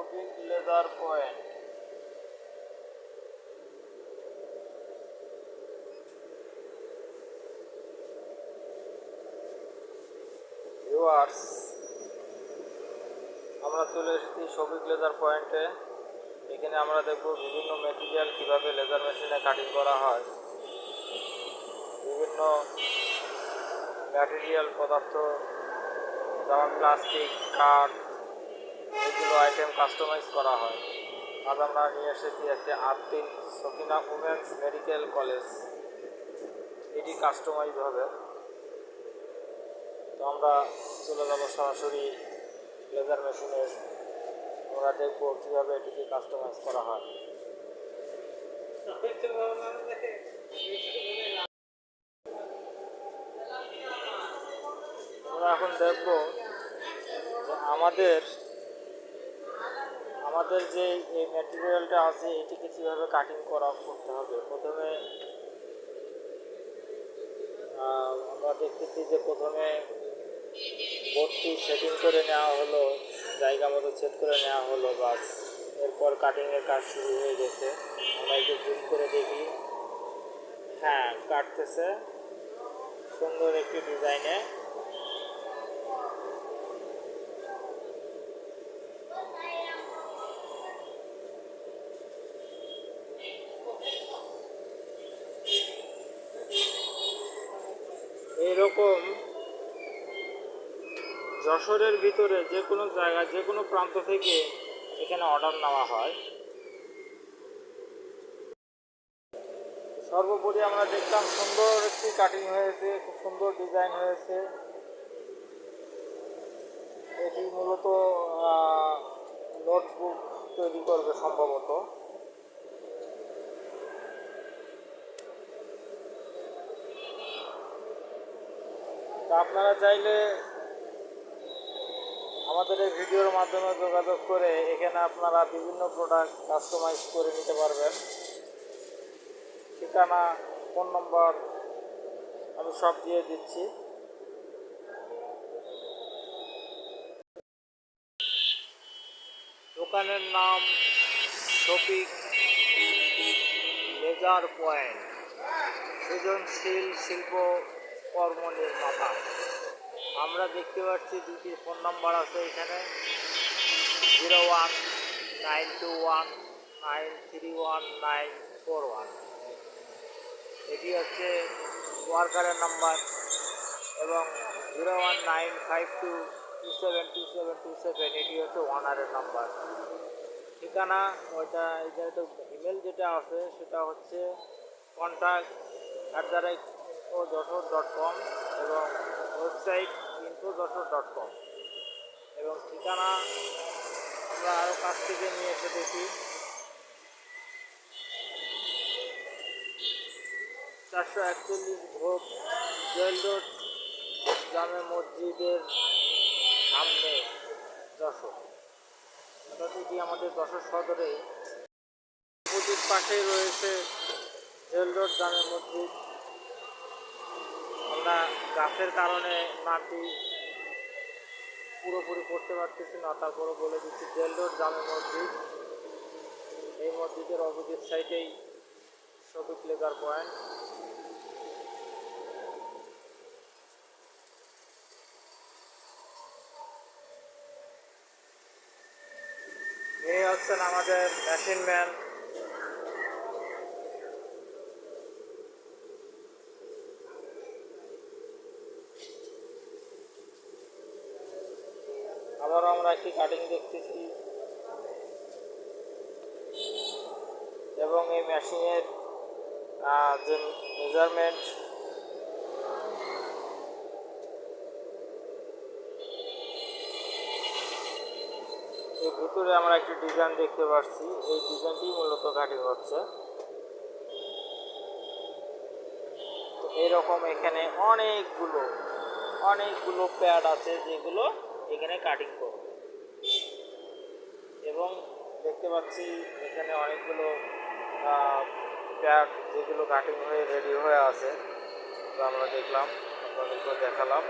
Shafiq leather point. Viewers, আমরা চলে এসেছি শফিক লেদার পয়েন্টে। এখানে আমরা দেখব বিভিন্ন মেটেরিয়াল কিভাবে লেদার মেশিনে কাটিং করা হয়। বিভিন্ন ম্যাটেরিয়াল পদার্থ যেমন প্লাস্টিক, কাঠ, এগুলো আইটেম কাস্টমাইজ করা হয়। আজ আমরা নিয়ে এসেছি একটি আরতিন সকিনা উমেন্স মেডিকেল কলেজ, এটি কাস্টমাইজ হবে। তো আমরা চলে যাব সরাসরি লেজার মেশিনে, আমরা দেখবো কীভাবে এটিকে কাস্টমাইজ করা হয়। আমরা এখন দেখব যে আমাদের যে এই ম্যাটেরিয়ালটা আছে এটিকে কীভাবে কাটিং করতে হবে। প্রথমে আমরা দেখতেছি যে প্রথমে বোর্ডটি সেটিং করে নেওয়া হলো, জায়গা মতো সেট করে নেওয়া হলো, বাস এরপর কাটিংয়ের কাজ শুরু হয়ে গেছে। আমরা একটু জুম করে দেখি, হ্যাঁ কাটতেছে সুন্দর একটি ডিজাইনে। এইরকম যশোরের ভিতরে যে কোনো জায়গা, যে কোনো প্রান্ত থেকে এখানে অর্ডার নেওয়া হয়। সর্বোপরি আমরা দেখলাম সুন্দর একটি কাটিং হয়েছে, খুব সুন্দর ডিজাইন হয়েছে। এটি মূলত নোটবুক তৈরি করবে সম্ভবত। তা আপনারা চাইলে আমাদের এই ভিডিওর মাধ্যমে যোগাযোগ করে এখানে আপনারা বিভিন্ন প্রোডাক্ট কাস্টমাইজ করে নিতে পারবেন। ঠিকানা, ফোন নম্বর আমি সব দিয়ে দিচ্ছি। দোকানের নাম শফিক লেজার পয়েন্ট, সৃজনশীল শিল্প কর্ম নির্মাতা। আমরা দেখতে পাচ্ছি দুটি ফোন নাম্বার আছে এখানে, 0192193141। এটি হচ্ছে ওয়ার্কারের নাম্বার, এবং 019522722727 এটি হচ্ছে ওনারের নাম্বার। ঠিকানা ওইটা, এটা ইমেল যেটা আছে সেটা হচ্ছে contact@infojashore.com এবং ওয়েবসাইট infojashore.com। এবং ঠিকানা আমরা আরও কাছ থেকে নিয়ে এসে দেখি, 441 ভোগ জয়েল রোড, জামে মসজিদের সামনে, যশোর। এটি আমাদের যশোর সদরে অপোজিট পাশেই রয়েছে জেল রোড, জামে মসজিদ। আমরা গাছের কারণে নামটি পুরোপুরি পড়তে পারতেছি না, তারপরে বলে দিচ্ছি জেল রোড, জামে মসজিদ। এই মসজিদের অপোজিট সাইডেই শফিক লেদার পয়েন্ট। এই হচ্ছেন আমাদের মেশিন ম্যান। আবারও আমরা একটি কাটিং দেখতেছি, এবং এই মেশিনের যে মেজারমেন্ট, এর ভিতরে আমরা একটি ডিজাইন দেখতে পাচ্ছি। এই ডিজাইনটি মূলত কাটিং হচ্ছে। তো এইরকম এখানে অনেকগুলো প্যাড আছে যেগুলো এখানে কাটিং করবে। এবং দেখতে পাচ্ছি এখানে অনেকগুলো প্যাড যেগুলো কাটিং হয়ে রেডি হয়ে আছে। তো আমরা দেখলাম, আপনাদেরকে দেখালাম।